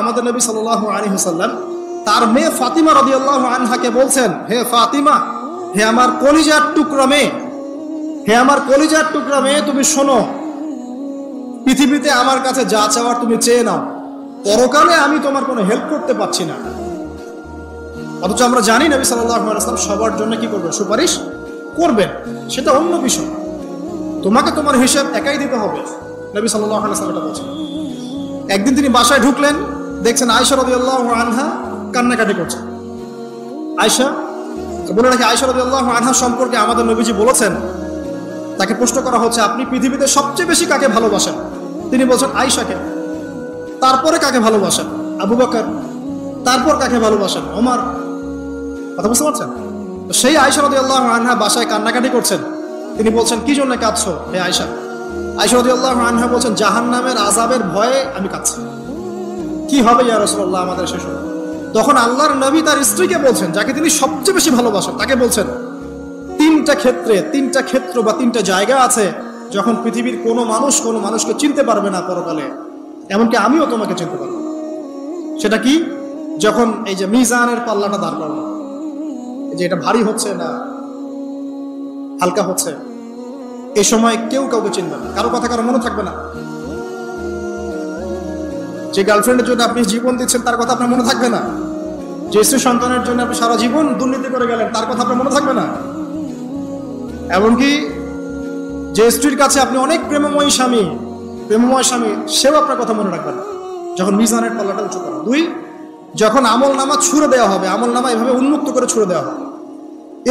আমাদের নবী সাল্লাল্লাহু আলাইহি ওয়াসাল্লাম তার মেয়ে ফাতিমা রাদিয়াল্লাহু আনহাকে বলছেন, হে ফাতিমা, হে আমার কলিজার টুকরা মেয়ে, হে আমার কলিজার টুকরা মেয়ে, তুমি শোনো, পৃথিবীতে আমার কাছে যা চাওয়ার তুমি চেয়ে নাও, পরকালে আমি তোমার কোনো হেল্প করতে পারছি না। অথচ আমরা জানি নবী সাল্লাল্লাহু আলাইহি ওয়াসাল্লাম সবার জন্য কি করবেন? সুপারিশ করবেন, সেটা অন্য বিষয়। তোমাকে তোমার হিসাব একাই দিতে হবে, নবী সাল্লাল্লাহু আলাইহি ওয়াসাল্লাম এটা বলছেন। একদিন তিনি বাসায় ঢুকলেন, দেখছেন আয়েশা রাদিয়াল্লাহু আনহা কান্নাকাটি করছে। আয়েশা বলে রাখি, আয়েশা রাদিয়াল্লাহু আনহা সম্পর্কে আমাদের নবীজি বলেছেন, তাকে প্রশ্ন করা হচ্ছে আপনি পৃথিবীতে সবচেয়ে বেশি কাকে ভালোবাসেন? তিনি বলছেন আয়েশাকে। তারপরে কাকে ভালোবাসেন? আবু বকর। তারপর কাকে ভালোবাসেন? ওমর। কথা বুঝতে পারছেন? তো সেই আয়েশা রাদিয়াল্লাহু আনহা বাসায় কান্নাকাটি করছেন। তিনি বলছেন, কি জন্য কাঁদছো হে আয়েশা? আয়েশা রাদিয়াল্লাহু আনহা বলছেন, জাহান্নামের আযাবের ভয়ে আমি কাঁদছি। কি হবে ইয়া রাসূলুল্লাহ আমাদের শেষ? তখন আল্লাহর নবী তার স্ত্রীকে বলছেন, যাকে তিনি সবচেয়ে বেশি ভালোবাসেন, তাকে বলছেন, তিনটা ক্ষেত্র বা তিনটা জায়গা আছে যখন পৃথিবীর কোনো মানুষকে চিনতে পারবে না পরকালে, এমনকি আমিও তোমাকে চিনতে পারবো। সেটা কি? যখন এই যে মিজানের পাল্লাটা দাঁড় করানো, যে এটা ভারী হচ্ছে না হালকা হচ্ছে, এই সময় কেউ কাউকে চিনবে না, কারো কথা কারো মনে থাকবে না। যে গার্লফ্রেন্ডের জন্য আপনি জীবন দিচ্ছেন তার কথা আপনার মনে থাকবে না। যে স্ত্রী সন্তানের জন্য আপনি সারা জীবন দুর্নীতি করে গেলেন তার কথা আপনার মনে থাকবে না। এমনকি যে স্ত্রীর কাছে আপনি অনেক প্রেমময় স্বামী, সেও আপনার কথা মনে রাখবে না যখন মিজানের পাল্লাটা উঁচু করা। দুই, যখন আমল নামা ছুড়ে দেওয়া হবে, আমল নামা এভাবে উন্মুক্ত করে ছুড়ে দেওয়া হবে,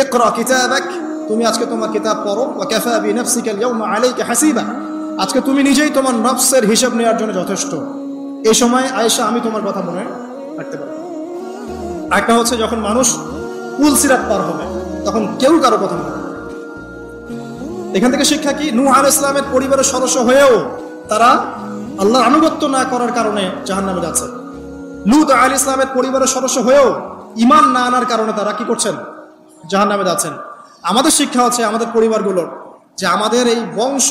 ইকরা কিতাবাক, তুমি আজকে তোমার কিতাব পড়ো, ওয়া কাফা বিনাফসিকা আল-ইয়াওমা আলাইকা হাসিবা, আজকে তুমি নিজেই তোমার নফসের হিসাব নেওয়ার জন্য যথেষ্ট। এই সময় আয়েশা আমি তোমার কথা মনে রাখতে পারবো। একটা হচ্ছে যখন মানুষ পুলসিরাত পার হবে, তখন কেউ কারো কথা মনে রাখবে। এখান থেকে শিক্ষা কি? নূহ আলাইহিস সালামের পরিবারের সদস্য হয়েও তারা আল্লাহর আনুগত্য না করার কারণে জাহান্নামে যাচ্ছে। লূত আলাইহিস সালামের পরিবারের সদস্য হয়েও ঈমান না আনার কারণে তারা কি করছেন? জাহান্নামে যাচ্ছেন। আমাদের শিক্ষা হচ্ছে আমাদের পরিবারগুলোর, যে আমাদের এই বংশ,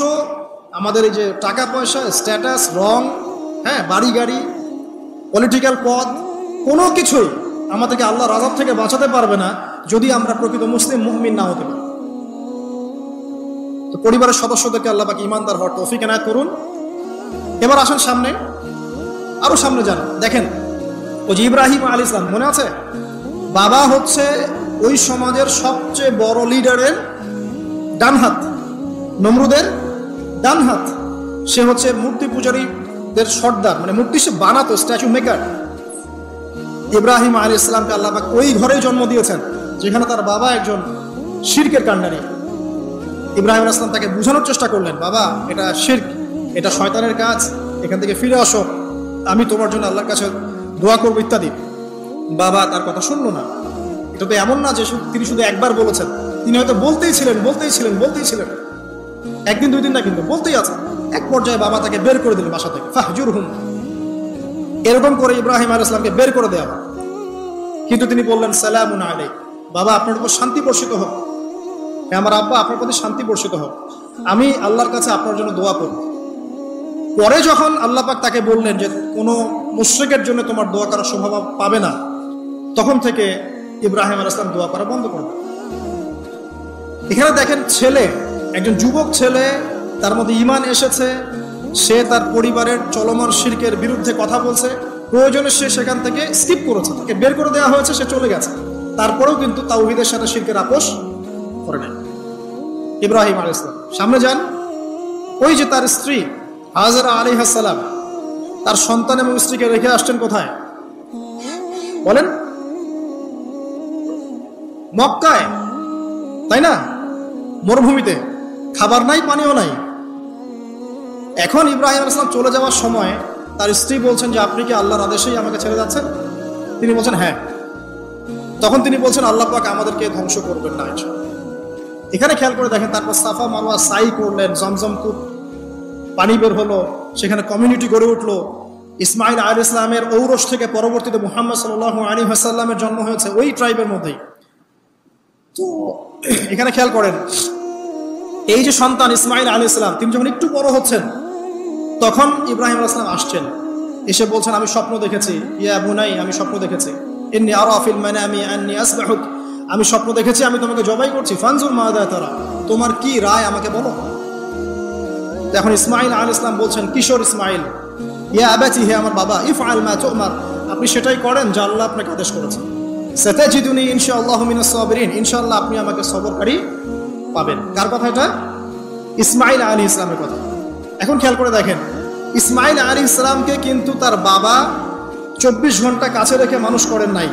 আমাদের এই যে টাকা পয়সা, স্ট্যাটাস, রং, হ্যাঁ, বাড়ি গাড়ি, পলিটিক্যাল পদ, কোনো কিছুই আমাদেরকে আল্লাহর আযাব থেকে বাঁচাতে পারবে না যদি আমরা প্রকৃত মুসলিম মুমিন না হতে পারি। তো পরিবারের সদস্যদেরকে আল্লাহ পাক ঈমানদার হওয়ার তৌফিক এনায়েত করুন। এবার আসেন সামনে, আরো সামনে যান, দেখেন ওই যে ইব্রাহিম আলাইহিস সালাম, মনে আছে? বাবা হচ্ছে ওই সমাজের সবচেয়ে বড় লিডারের ডান হাত, নমরুদের ডান হাত। সে হচ্ছে মূর্তি পূজারীদের সর্দার, মানে মূর্তি সে বানাতো, স্ট্যাচু মেকার। ইব্রাহিম আলাইহিস সালামকে আল্লাহ পাক ওই ঘরেই জন্ম দিয়েছেন যেখানে তার বাবা একজন শিরকের কাণ্ডারী। ইব্রাহিম আলাইহিস সালাম তাকে বোঝানোর চেষ্টা করলেন, বাবা এটা শিরক, এটা শয়তানের কাজ, এখান থেকে ফিরে আসো, আমি তোমার জন্য আল্লাহর কাছে দোয়া করবো ইত্যাদি। বাবা তার কথা শুনলো না। এটা তো এমন না যে তিনি শুধু একবার বলেছেন, তিনি হয়তো বলতেই ছিলেন, একদিন দুই দিন না, কিন্তু বলতেই আছে। এক পর্যায়ে বাবা তাকে বের করে দিলেন বাসা থেকে, ফাহজুরহুম, এরকম করে ইব্রাহিম আলাইহিস সালামকে বের করে দেওয়া। কিন্তু তিনি বললেন, সালামুন আলাইক, বাবা আপনার উপর শান্তি বর্ষিত হোক, আমার আব্বা আপনার প্রতি শান্তি বর্ষিত হোক, আমি আল্লাহর কাছে আপনার জন্য দোয়া করব। পরে যখন আল্লাহ পাক তাকে বললেন যে কোনো মুশরিকের জন্য তোমার দোয়া করার সম্ভাবনা পাবে না, তখন থেকে ইব্রাহিম আলাইহিস সালাম দোয়া করা বন্ধ করলেন। এখানে দেখেন, ছেলে, একজন যুবক ছেলে, তার মধ্যে ঈমান এসেছে, সে তার পরিবারের চলমান শিরকের বিরুদ্ধে কথা বলছে, প্রয়োজনে সে সেখান থেকে স্কিপ করেছে, তাকে বের করে দেওয়া হয়েছে, সে চলে গেছে, তারপরেও কিন্তু তাওহীদের সাথে শিরকের আপোষ করে নাই ইব্রাহিম আলাইহিস সালাম। সামনে যান, ওই যে তার স্ত্রী হাজেরা আলাইহিস সালাম তার সন্তান এবং স্ত্রীকে রেখে আসছেন কোথায় বলেন? মক্কায়, তাই না? মরুভূমিতে, খাবার নাই, পানিও নাই। এখন ইব্রাহিম আলাইহিস সালাম চলে যাওয়ার সময় তার স্ত্রী বলছেন যে আপনি কি আল্লাহর আদেশেই আমাকে ছেড়ে যাচ্ছেন? তিনি বলছেন হ্যাঁ। তখন তিনি বলছেন আল্লাহ পাক আমাদেরকে ধ্বংস করবেন না। এখানে খেয়াল করে দেখেন, তারপর সাফা মারওয়া সাই করলেন, জমজম কূপ পানি বের হলো, সেখানে কমিউনিটি গড়ে উঠলো। ইসমাইল আলাইহিস সালামের ঔরস থেকে পরবর্তীতে মুহাম্মদ সাল্লাল্লাহু আলাইহি ওয়াসাল্লামের জন্ম হয়েছে ওই ট্রাইবের মধ্যেই। তো এখানে খেয়াল করেন, এই যে সন্তান ইসমাইল আলাইহিস সালাম, তিনি যখন একটু বড় হচ্ছেন তখন ইব্রাহিম আলাইহিস সালাম আসছেন। এসে বলছেন আমি স্বপ্ন দেখেছি, ইয়া বুনাই আমি স্বপ্ন দেখেছি, ইন্নী আরা ফিল মানামি আন্নী আসবাহুক, আমি স্বপ্ন দেখেছি আমি তোমাকে জবাই করছি, ফানজুর মাযা তারা, তোমার কি রায় আমাকে বলো। এখন ইসমাঈল আলাইহিস সালাম বলছেন, কিশোর ইসমাঈল, ইয়া আবাতি, হে আমার বাবা, ইফআল মা তুমার, আপনি সেটাই করেন যা আল্লাহ আপনাকে আদেশ করেছেন। সাতাজিদুনি ইনশাআল্লাহু মিনাস সাবিরিন, ইনশাআল্লাহ আপনি আমাকে সবরকারী পাবেন। কার কথা এটা? ইসমাঈল আলাইহিস সালামের কথা। এখন খেয়াল করে দেখেন, ইসমাঈল আলাইহিস সালামকে কিন্তু তার বাবা 24 ঘন্টা কাছে রেখে মানুষ করেন নাই।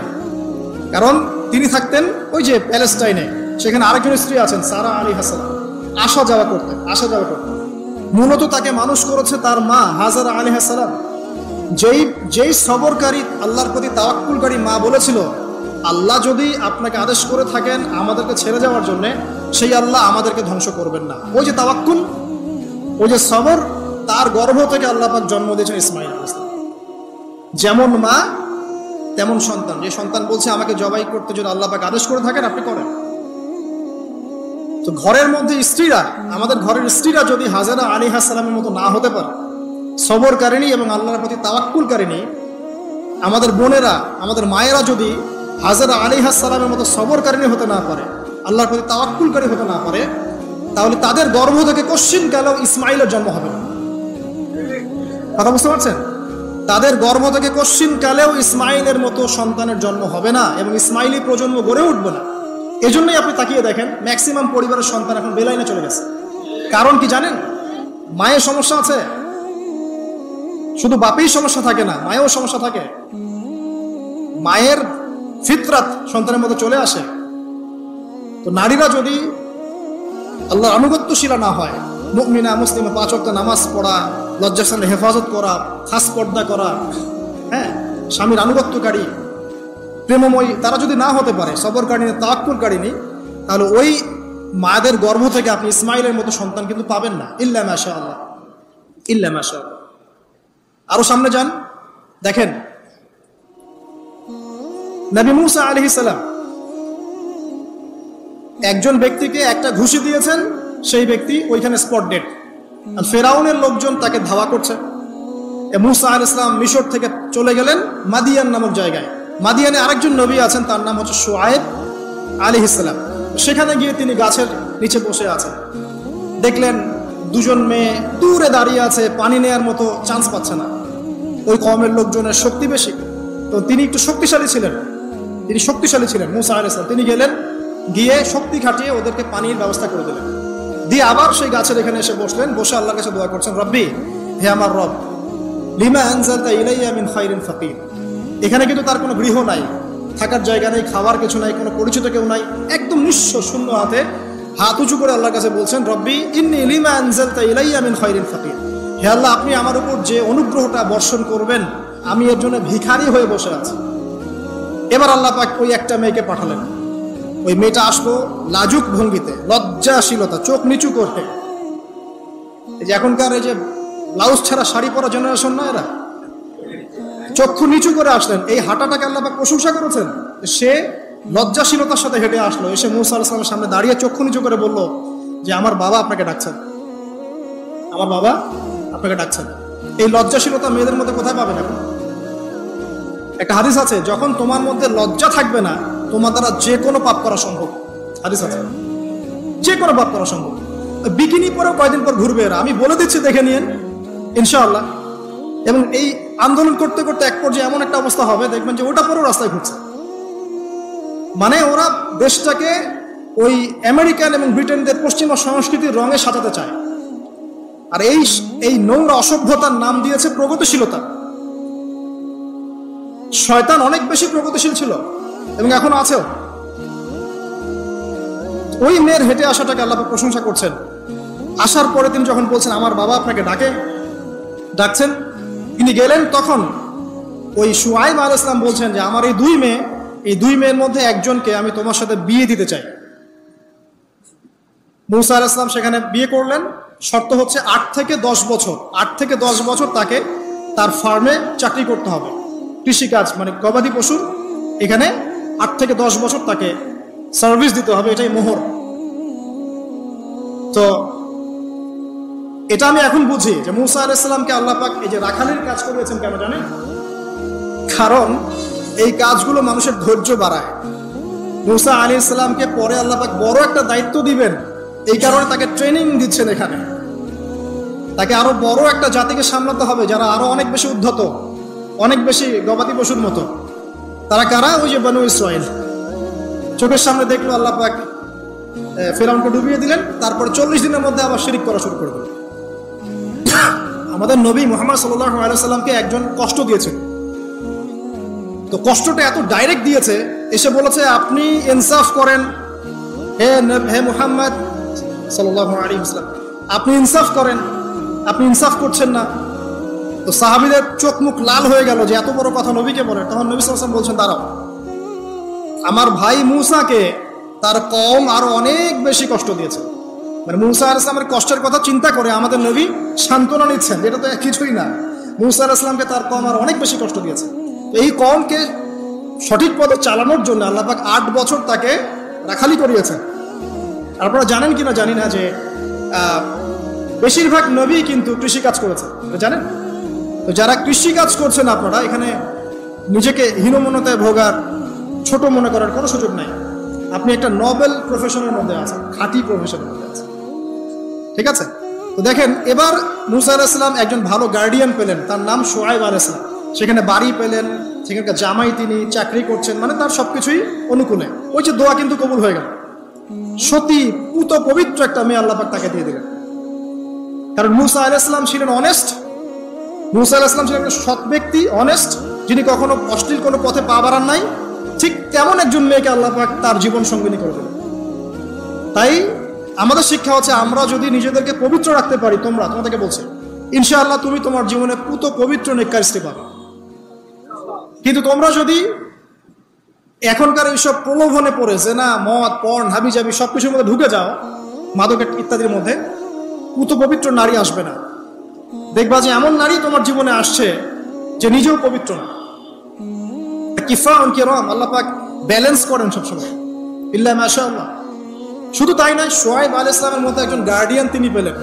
কারণ তিনি থাকতেন ওই যে প্যালেস্টাইনে, সেখানে আরেকজন স্ত্রী আছেন সারা আলাইহিস সালাম, আসা যাওয়া করতেন। মূলত তাকে মানুষ করেছে তার মা হাজারা আলাইহিস সালাম, যেই সবরকারী আল্লাহর প্রতি তাওয়াক্কুলকারী মা বলেছিল, আল্লাহ যদি আপনাকে আদেশ করে থাকেন আমাদেরকে ছেড়ে যাওয়ার জন্য, সেই আল্লাহ আমাদেরকে ধ্বংস করবেন না। ওই যে তাওয়াক্কুল, ওই যে সবর, তার গর্ভ থেকে আল্লাহ পাক জন্ম দিয়েছেন ইসমাঈল আলাইহিস সালাম। যেমন মা তেমন সন্তান, যে সন্তান বলছে আমাকে জবাই করতে যদি আল্লাহ পাক আদেশ করে থাকেন আপনি করেন। তো ঘরের মধ্যে স্ত্রীরা, আমাদের ঘরের স্ত্রীরা যদি হাজারা আলাইহিস সালামের মতো না হতে পারে, সবরকারিণী এবং আল্লাহর প্রতি তাওয়াক্কুলকারিণী, আমাদের বোনেরা, আমাদের মায়েরা যদি হাজারা আলাইহিস সালামের মতো সবরকারিণী হতে না পারে, আল্লাহর প্রতি তাওয়াক্কুলকারী হতে না পারে, তাহলে তাদের গর্ভ থেকে কশ্চিন কালেও ইসমাঈলের জন্ম হবে না। কথা বুঝতে পারছেন? তাদের গর্ভ থেকে কশ্চিন কালেও ইসমাঈলের মতো সন্তানের জন্ম হবে না এবং ইসমাঈলি প্রজন্ম গড়ে উঠবে না। এজন্যই আপনি তাকিয়ে দেখেন ম্যাক্সিমাম পরিবারের সন্তান এখন বেলাইনে চলে গেছে। কারণ কি জানেন? মায়ের সমস্যা আছে। শুধু বাপেই সমস্যা থাকে না, মায়েও সমস্যা থাকে। মায়ের ফিতরাত সন্তানের মধ্যে চলে আসে। তো নারীরা যদি আল্লাহর আনুগত্যশীলা না হয়, মুমিনা মুসলিমা, 5 ওয়াক্ত নামাজ পড়া, লজ্জাস্থানের হেফাজত করা, খাস পর্দা করা, হ্যাঁ, স্বামীর আনুগত্যকারী, প্রেমময়ী, তারা যদি না হতে পারে, সবরকারিণী, তাওয়াক্কুলকারিণী, তাহলে ওই মায়েদের গর্ভ থেকে আপনি ইসমাঈলের মতো সন্তান কিন্তু পাবেন না। ইল্লা মাশাআল্লাহ, ইল্লা মাশাআল্লাহ। আরো সামনে যান, দেখেন নবী মুসা আলাইহিস সালাম একজন ব্যক্তিকে একটা ঘুষি দিয়েছেন, সেই ব্যক্তি ওইখানে স্পট ডেড। আর ফেরাউনের লোকজন তাকে ধাওয়া করছে। মুসা আলাইহিস সালাম মিশর থেকে চলে গেলেন মাদিয়ান নামক জায়গায়। মাদিয়ানে আরেকজন নবী আছেন, তার নাম হচ্ছে শুআয়ব আলাইহিস সালাম। সেখানে গিয়ে তিনি গাছের নিচে বসে আছেন। দেখলেন দুজন মেয়ে দূরে দাঁড়িয়ে আছে, পানি নেয়ার মতো চান্স পাচ্ছে না। ওই কওমের লোকজনের শক্তি বেশি, তো তিনি একটু শক্তিশালী ছিলেন, মুসা আলাইহিস সালাম। তিনি গেলেন, গিয়ে শক্তি খাটিয়ে ওদেরকে পানির ব্যবস্থা করে দিলেন। দিয়ে আবার সেই গাছের এখানে এসে বসলেন, বসে আল্লাহর কাছে দোয়া করছেন, রব্বি, হে আমার রব, লিমা আনজালতা ইলাইয়া মিন খাইরিন ফাকির। এখানে কিন্তু তার কোনো গৃহ নাই, থাকার জায়গা নেই, খাবার কিছু নাই, কোনো পরিচিত কেউ নাই, একদম নিঃস্ব শূন্য হাতে হাত উঁচু করে আল্লাহর কাছে বলছেন, রব্বি ইন্নী লিমা আনজালতা ইলাইয়া মিন খাইরিন ফাকির। হে আল্লাহ, আপনি আমার উপর যে অনুগ্রহটা বর্ষণ করবেন, আমি এর জন্য ভিখারি হয়ে বসে আছি। এবার আল্লাহ পাক ওই একটা মেয়েকে পাঠালেন। ওই মেয়েটা আসলো লাজুক ভঙ্গিতে, লজ্জাশীলতা, চোখ নিচু করতে। এই যে এখনকার এই যে ব্লাউজ ছাড়া শাড়ি পরা জেনারেশন না, এরা চক্ষু নিচু করে আসলেন। এই হাঁটাটাকে আল্লাহ পাক প্রশংসা করেছেন। সে লজ্জাশীলতার সাথে হেঁটে আসলো, এসে মুসা আলাইহিস সালামের সামনে দাঁড়িয়ে চক্ষু নিচু করে বলল যে আমার বাবা আপনাকে ডাকছেন, আমার বাবা আপনাকে ডাকছেন। এই লজ্জাশীলতা মেয়েদের মধ্যে কোথায় পাবেন এখন? একটা হাদিস আছে, যখন তোমার মধ্যে লজ্জা থাকবে না, তোমার দ্বারা যে কোনো পাপ করা সম্ভব। হাদিস আছে, যে কোনো পাপ করা সম্ভব। বিকিনি পরেও কয়দিন পর ঘুরবে এরা, আমি বলে দিচ্ছি, দেখে নিন ইনশাআল্লাহ। এবং এই আন্দোলন করতে করতে এক পর্যায়ে এমন একটা অবস্থা হবে, দেখবেন যে ওটা পরেও রাস্তায় ঘুরছে। মানে ওরা দেশটাকে ওই আমেরিকান এবং ব্রিটেনদের পশ্চিমা সংস্কৃতির রঙে সাজাতে চায়। আর এই নোংরা অসভ্যতার নাম দিয়েছে প্রগতিশীলতা। শয়তান অনেক বেশি প্রগতিশীল ছিল এবং এখন আছেও। ওই মেয়ের হেঁটে আসাটাকে আল্লাহ প্রশংসা করছেন। আসার পরে তিনি যখন বলছেন আমার বাবা আপনাকে ডাকছেন, তিনি গেলেন, তখন ওই শুআয়ব আলাইহিস সালাম বলছেন যে আমার এই দুই মেয়ের মধ্যে একজনকে আমি তোমার সাথে বিয়ে দিতে চাই। মুসা আলাইহিস সালাম সেখানে বিয়ে করলেন। শর্ত হচ্ছে 8 থেকে 10 বছর তাকে তার ফার্মে চাকরি করতে হবে, কৃষিকাজ মানে গবাদি পশুর, এখানে 8 থেকে 10 বছর তাকে সার্ভিস দিতে হবে, এটাই মোহর। তো এটা আমি এখন বুঝি যে মুসা আলাইহিস সালামকে আল্লাহ পাক এই যে রাখালির কাজ করিয়েছেন কেন জানেন? কারণ এই কাজগুলো মানুষের ধৈর্য বাড়ায়। মুসা আলাইহিস সালামকে পরে আল্লাহ পাক বড় একটা দায়িত্ব দিবেন, এই কারণে তাকে ট্রেনিং দিচ্ছেন এখানে। তাকে আরো বড় একটা জাতিকে সামলাতে হবে যারা আরো অনেক বেশি উদ্ধত, অনেক বেশি গবাদি পশুর মতো। তারা কারা? ওই যে বনু ইসরাইল। চোখের সামনে দেখলো আল্লাহ পাক ফিরআউনকে ডুবিয়ে দিলেন, তারপর 40 দিনের মধ্যে আবার শিরক করা শুরু করে দিলেন। আমাদের নবী মুহাম্মদ সাল্লাল্লাহু আলাইহি ওয়াসাল্লামকে একজন কষ্ট দিয়েছে, তো কষ্টটা এত ডাইরেক্ট দিয়েছে, এসে বলেছে আপনি ইনসাফ করেন, হে মুহাম্মদ সাল্লাল্লাহু আলাইহি ওয়াসাল্লাম, আপনি ইনসাফ করেন, আপনি ইনসাফ করছেন না। তো সাহাবীদের চোখ মুখ লাল হয়ে গেল যে এত বড় কথা নবীকে বলে। তখন নবী সাল্লাল্লাহু আলাইহি ওয়াসাল্লাম বলছেন, দাঁড়াও, আমার ভাই মূসাকে তার কওম আরো অনেক বেশি কষ্ট দিয়েছে। মানে মূসা আলাইহিস সালামের কষ্টের কথা চিন্তা করে আমাদের নবী সান্ত্বনা নিচ্ছেন, এটা তো কিছুই না। মূসা আলাইহিস সালামকে তার কওম আরো অনেক বেশি কষ্ট দিয়েছে। এই কওমকে সঠিক পথে চালানোর জন্য আল্লাহ পাক 8 বছর তাকে রাখালি করিয়েছেন। আপনারা জানেন কিনা জানি না যে বেশিরভাগ নবী কিন্তু কৃষিকাজ করেছে, জানেন? তো যারা কৃষিকাজ করছেন আপনারা এখানে নিজেকে হীনমন্যতায় ভোগার, ছোট মনে করার কোনো সুযোগ নাই। আপনি একটা নোবেল প্রফেশনের মধ্যে আছেন, খাঁটি প্রফেশনের মধ্যে আছেন, ঠিক আছে? তো দেখেন, এবার মূসা আলাইহিস সালাম একজন ভালো গার্ডিয়ান পেলেন, তার নাম শুআয়ব আলাইহিস সালাম। সেখানে বাড়ি পেলেন, সেখানকার জামাই, তিনি চাকরি করছেন, মানে তার সবকিছুই অনুকূলে। ওই যে দোয়া কিন্তু কবুল হয়ে গেল। সতী পুত পবিত্র একটা মেয়ে আল্লাহ পাক তাকে দিয়ে দিলেন। কারণ মূসা আলাইহিস সালাম ছিলেন অনেস্ট, মূসা আলাইহিস সালাম ছিলেন একটা সৎ ব্যক্তি, অনেস্ট, যিনি কখনো অশ্লীল কোনো পথে পা বাড়ান নাই। ঠিক তেমন একজন মেয়েকে আল্লাহ পাক তার জীবন সঙ্গিনী করে দিলেন। তাই আমাদের শিক্ষা হচ্ছে, আমরা যদি নিজেদেরকে পবিত্র রাখতে পারি, তোমাদেরকে বলছে, ইনশাআল্লাহ তুমি তোমার জীবনে পুত পবিত্র নেককার স্ত্রী পাবে। কিন্তু তোমরা যদি এখনকার এইসব প্রলোভনে পড়ে জেনা, মদ, পর্ন, হাবিজাবি সবকিছুর মধ্যে ঢুকে যাও, মাদক ইত্যাদির মধ্যে, পুত পবিত্র নারী আসবে না। দেখবা যে এমন নারী তোমার জীবনে আসছে যে নিজেও পবিত্র না। কিফাউন কিরাম, আল্লাহ পাক ব্যালেন্স করেন সবসময়, ইল্লা মাশাআল্লাহ। শুধু তাই নয়, শুআয়ব আলাইহিস সালামের মতো একজন গার্ডিয়ান তিনি পেলেন,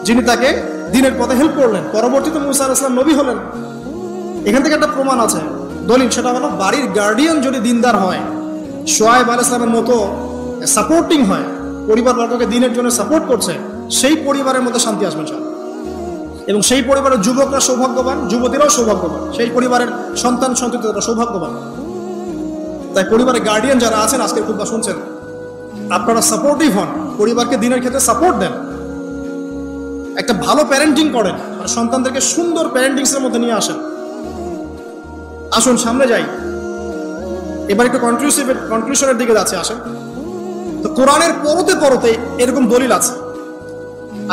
যিনি তাকে দ্বীনের পথে হেল্প করলেন। পরবর্তীতে মূসা আলাইহিস সালাম নবী হলেন। এখান থেকে একটা প্রমাণ আছে, দলিল, সেটা হলো বাড়ির গার্ডিয়ান যদি দিনদার হয়, শুআয়ব আলাইহিস সালামের মতো সাপোর্টিং হয়, পরিবারবর্গকে দ্বীনের জন্য সাপোর্ট করছে, সেই পরিবারের মধ্যে শান্তি আসবে ইনশাআল্লাহ। এবং সেই পরিবারের যুবকরা সৌভাগ্যবান, যুবতীরাও সৌভাগ্যবান, সেই পরিবারের সন্তান সন্ততিরা সৌভাগ্যবান। তাই পরিবারের গার্ডিয়ান যারা আছেন, আজকে খুব শুনছেন, আপনারা সাপোর্টিভ হন, পরিবারকে দ্বীনের ক্ষেত্রে সাপোর্ট দেন, একটা ভালো প্যারেন্টিং করেন, মানে সন্তানদেরকে সুন্দর প্যারেন্টিংস এর মধ্যে নিয়ে আসেন। আসুন সামনে যাই, এবার একটু কনক্লুশনের দিকে যাচ্ছে, আসেন। তো কোরআনের পরতে পরতে এরকম দলিল আছে।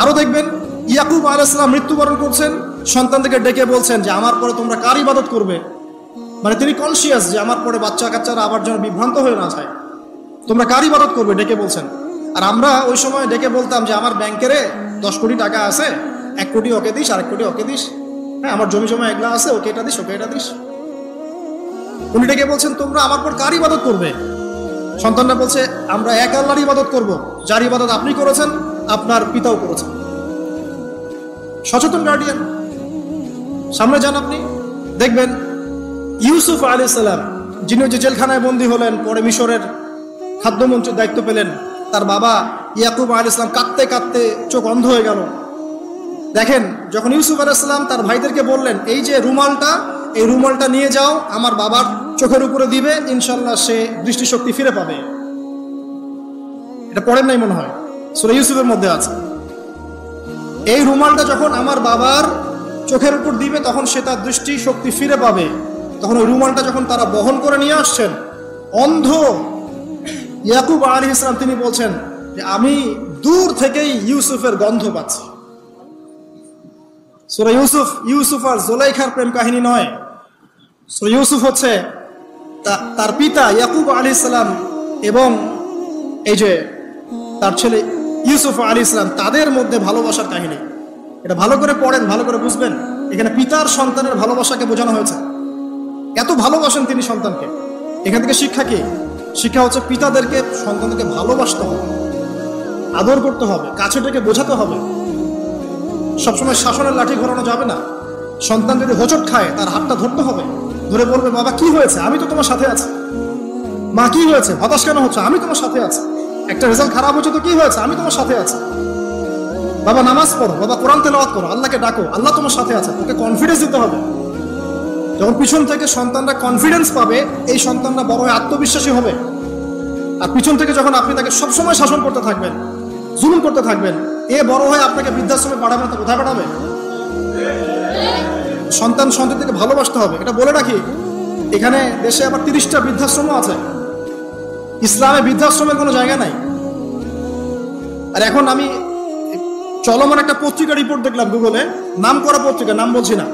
আরো দেখবেন, ইয়াকুব আলাইহিস সালাম মৃত্যুবরণ করছেন, সন্তানদেরকে ডেকে বলছেন যে আমার পরে তোমরা কার ইবাদত করবে। মানে তিনি কনসিয়াস যে আমার পরে বাচ্চা কাচ্চারা আবার যেন বিভ্রান্ত হয়ে না যায়, তোমরা কার ইবাদত করবে, ডেকে বলছেন। আর আমরা ওই সময় ডেকে বলতাম যে আমার ব্যাংকেরে 10 কোটি টাকা আছে, 1 কোটি ওকে দিস, আর 1 কোটি ওকে দিস, হ্যাঁ আমার জমি জমা এগুলা আছে, ওকে এটা দিস, ওকে এটা দিস। উনি ডেকে বলছেন তোমরা আমার পর কার ইবাদত করবে। সন্তানরা বলছে আমরা এক আল্লাহর ইবাদত করব, যার ইবাদত আপনি করেছেন, আপনার পিতাও করেছেন। সচেতন গার্ডিয়ান। সামনে যান, আপনি দেখবেন ইউসুফ আলাইহিস সালাম, যিনি যে জেলখানায় বন্দী হলেন, পরে মিশরের খাদ্যমন্ত্রীর দায়িত্ব পেলেন, তার বাবা ইয়াকুব আলাইহিস সালাম কাঁদতে কাঁদতে চোখ অন্ধ হয়ে গেল। দেখেন, যখন ইউসুফ আলাইহিস সালাম তার ভাইদেরকে বললেন এই যে রুমালটা, এই রুমালটা নিয়ে যাও, আমার বাবার চোখের উপরে দিবে, ইনশাল্লাহ সে দৃষ্টিশক্তি ফিরে পাবে। এটা পড়েন নাই মনে হয়, সূরা ইউসুফের মধ্যে আছে। এই রুমালটা যখন আমার বাবার চোখের উপর দিবে, তখন সে তার দৃষ্টিশক্তি ফিরে পাবে। তখন ওই রুমালটা যখন তারা বহন করে নিয়ে আসছেন, অন্ধ ইয়াকুব আলাইহিস সালাম তিনি বলছেন যে আমি দূর থেকেই ইউসুফের গন্ধ পাচ্ছি। সূরা ইউসুফ আর জুলাইখার প্রেম কাহিনী নয়। সূরা ইউসুফ হচ্ছে তার পিতা ইয়াকুব আলাইহিস সালাম এবং এই যে তার ছেলে ইউসুফ আলাইহিস সালাম, তাদের মধ্যে ভালোবাসার কাহিনী। এটা ভালো করে পড়েন, ভালো করে বুঝবেন। এখানে পিতার সন্তানের ভালোবাসাকে বোঝানো হয়েছে। এত ভালোবাসেন তিনি সন্তানকে। এখান থেকে শিক্ষা কি? শিক্ষা হচ্ছে পিতাদেরকে, সন্তানদেরকে ভালোবাসতে হবে, আদর করতে হবে, কাছে ডেকে বোঝাতে হবে। সবসময় শাসনের লাঠি ঘোরানো যাবে না। সন্তান যদি হোঁচট খায় তার হাতটা ধরতে হবে, ধরে বলবে বাবা কি হয়েছে, আমি তো তোমার সাথে আছি। মা কি হয়েছে, হতাশ কেন হচ্ছে, আমি তোমার সাথে আছি। একটা রেজাল্ট খারাপ হচ্ছে তো কি হয়েছে, আমি তোমার সাথে আছি। বাবা নামাজ পড়ো, বাবা কোরআন তেলাওয়াত করো, আল্লাহকে ডাকো, আল্লাহ তোমার সাথে আছে। তোকে কনফিডেন্স দিতে হবে। যখন পিছন থেকে সন্তানরা কনফিডেন্স পাবে, এই সন্তানরা বড় হয়ে আত্মবিশ্বাসী হবে। আর পিছন থেকে যখন আপনি তাকে সবসময় শাসন করতে থাকবেন, জুলুম করতে থাকবেন, এ বড় হয়ে আপনাকে বৃদ্ধাশ্রমে পাঠাবে না তো কোথায় পাঠাবে? সন্তানকে ভালোবাসতে হবে। এটা বলে রাখি, এখানে দেশে আবার 30টা বৃদ্ধাশ্রমও আছে। ইসলামে বৃদ্ধাশ্রমের কোনো জায়গা নাই। আর এখন আমি চলমান একটা পত্রিকা রিপোর্ট দেখলাম গুগলে, নাম করা পত্রিকা, নাম বলছি না।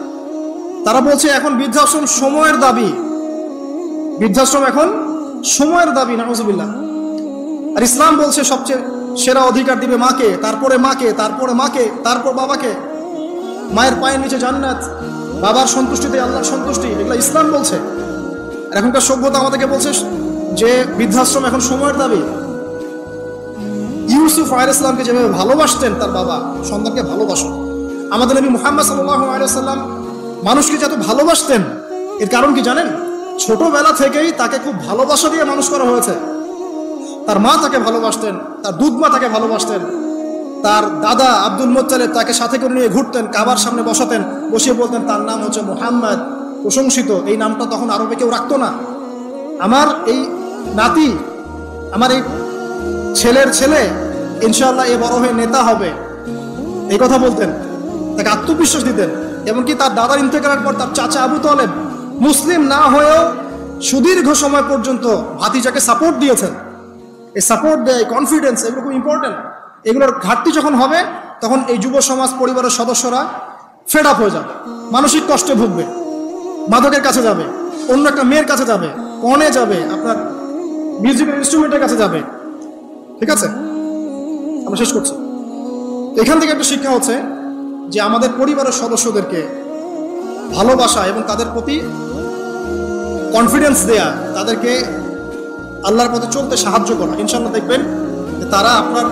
তারা বলছে এখন বৃদ্ধাশ্রম সময়ের দাবি, বৃদ্ধাশ্রম এখন সময়ের দাবি, নাউজুবিল্লাহ। আর ইসলাম বলছে সবচেয়ে সেরা অধিকার দিবে মাকে, তারপরে মাকে, তারপরে মাকে, তারপর বাবাকে। মায়ের পায়ের নিচে জান্নাত, বাবার সন্তুষ্টিতে আল্লাহর সন্তুষ্টি, এগুলো ইসলাম বলছে। আর এখনকার সভ্যতা আমাদেরকে বলছে যে বৃদ্ধাশ্রম এখন সময়ের দাবি। ইউসুফ আলাইহিস সালামকে যেভাবে ভালোবাসতেন তার বাবা, সন্তানকে ভালোবাসো। আমাদের নবী মুহাম্মদ সাল্লাল্লাহু আলাইহি সাল্লাম মানুষকে যত ভালোবাসতেন, এর কারণ কি জানেন? ছোটবেলা থেকেই তাকে খুব ভালোবাসা দিয়ে মানুষ করা হয়েছে। তার মা তাকে ভালোবাসতেন, তার দুধ মা তাকে ভালোবাসতেন, তার দাদা আব্দুল মুত্তালিব তাকে সাথে করে নিয়ে ঘুরতেন, কাবার সামনে বসাতেন, বসিয়ে বলতেন তার নাম হচ্ছে মুহাম্মদ, প্রশংসিত। এই নামটা তখন আরবে কেউ রাখতো না। আমার এই নাতি, আমার এই ছেলের ছেলে ইনশাআল্লাহ এ বড় হয়ে নেতা হবে, এই কথা বলতেন, তাকে আত্মবিশ্বাস দিতেন। এমনকি তার দাদার ইন্তেকালের পর তার চাচা আবু তালেব মুসলিম না হয়েও সুদীর্ঘ সময় পর্যন্ত ভাতিজাকে সাপোর্ট দিয়েছেন। এই সাপোর্ট দেয়, কনফিডেন্স, এগুলো খুব ইম্পর্টেন্ট। এগুলোর ঘাটতি যখন হবে তখন এই যুব সমাজ, পরিবারের সদস্যরা ফেড আপ হয়ে যাবে, মানসিক কষ্টে ভুগবে, মাদকের কাছে যাবে, অন্য একটা মেয়ের কাছে যাবে, কনে যাবে, আপনার মিউজিক্যাল ইনস্ট্রুমেন্টের কাছে যাবে। ঠিক আছে, আমরা শেষ করছি। এখান থেকে একটা শিক্ষা হচ্ছে যে আমাদের পরিবারের সদস্যদেরকে ভালোবাসা এবং তাদের প্রতি কনফিডেন্স দেয়া, তাদেরকে আল্লাহর পথে চলতে সাহায্য করা। ইনশাআল্লাহ দেখবেন যে তারা আপনার